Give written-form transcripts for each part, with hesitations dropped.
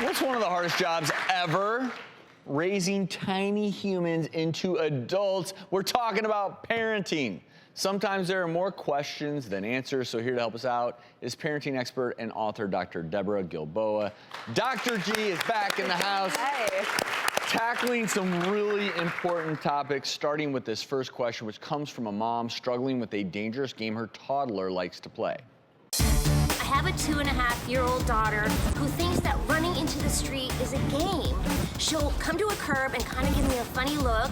What's one of the hardest jobs ever? Raising tiny humans into adults. We're talking about parenting. Sometimes there are more questions than answers, so here to help us out is parenting expert and author Dr. Deborah Gilboa. Dr. G is back in the house. Hey. Tackling some really important topics, starting with this first question, which comes from a mom struggling with a dangerous game her toddler likes to play. I have a 2.5-year-old daughter who thinks that running into the street is a game. She'll come to a curb and kind of give me a funny look,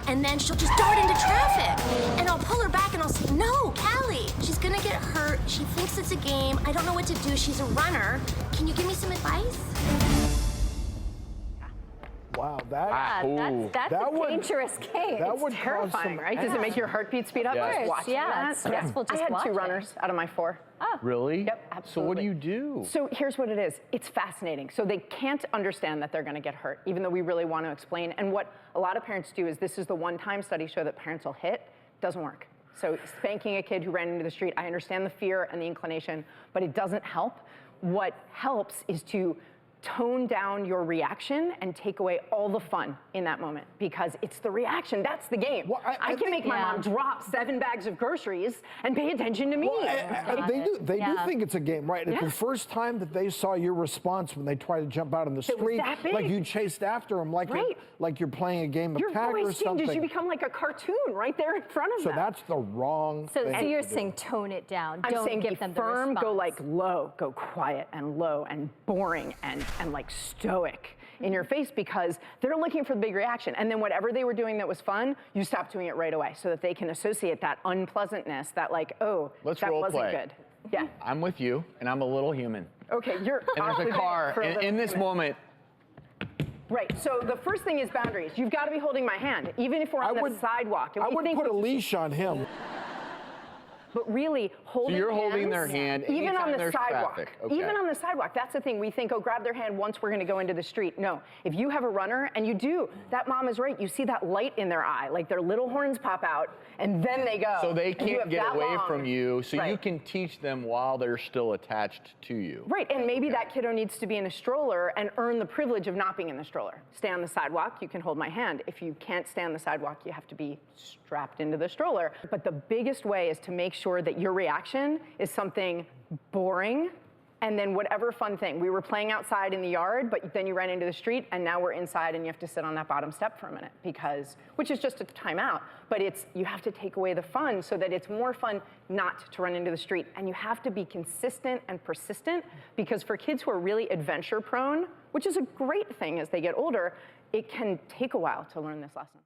and then she'll just dart into traffic. And I'll pull her back and I'll say, no, Callie, she's gonna get hurt. She thinks it's a game. I don't know what to do. She's a runner. Can you give me some advice? Wow, That's a dangerous game. That It's would terrifying, right? Does it make your heartbeat speed up? Yes. Just watching that? It's stressful just I had 2 watching. runners out of my 4. Oh. Really? Yep, absolutely. So what do you do? So here's what it is. It's fascinating. So they can't understand that they're going to get hurt, even though we really want to explain. And what a lot of parents do is this is the one-time studies show that parents will hit. Doesn't work. So spanking a kid who ran into the street, I understand the fear and the inclination, but it doesn't help. What helps is to tone down your reaction and take away all the fun in that moment, because it's the reaction. That's the game. Well, I can make my mom drop 7 bags of groceries and pay attention to me. Well, they do think it's a game, right? It's Yeah. the first time that they saw your response when they tried to jump out in the street, that big. like you chased after them, like Right. like you're playing a game of Your tag or voice something. changes. You become like a cartoon right there in front of So them. that's the wrong So thing you're to do. saying tone it down. I'm Don't saying give be them the firm, response. go like low, go quiet and low and boring and like stoic in your face, because they're looking for the big reaction. And then whatever they were doing that was fun, you stop doing it right away so that they can associate that unpleasantness, that like, oh, Let's that role wasn't play. good. Yeah. I'm with you, and I'm a little human. Okay, you're And there's a car, and in this moment, Right, so the first thing is boundaries. You've got to be holding my hand, even if we're on the sidewalk. And I we wouldn't think put a leash on him. But really, holding you're holding hands, their hand even on anytime the there's sidewalk. traffic. Okay. Even on the sidewalk, that's the thing. We think, oh, grab their hand once we're going to go into the street. No, if you have a runner, and you do, that mom is right. You see that light in their eye, like their little horns pop out, and then they go. so they And you can't have get that away long. from you, so you Right. can teach them while they're still attached to you. Right, and maybe that kiddo needs to be in a stroller and earn the privilege of not being in the stroller. Stay on the sidewalk, you can hold my hand. If you can't stay on the sidewalk, you have to be strapped into the stroller. But the biggest way is to make sure that your reaction is something boring, and then whatever fun thing. We were playing outside in the yard, but then you ran into the street, and now we're inside and you have to sit on that bottom step for a minute, which is just a timeout, but you have to take away the fun so that it's more fun not to run into the street. And you have to be consistent and persistent, because for kids who are really adventure prone, which is a great thing as they get older, it can take a while to learn this lesson.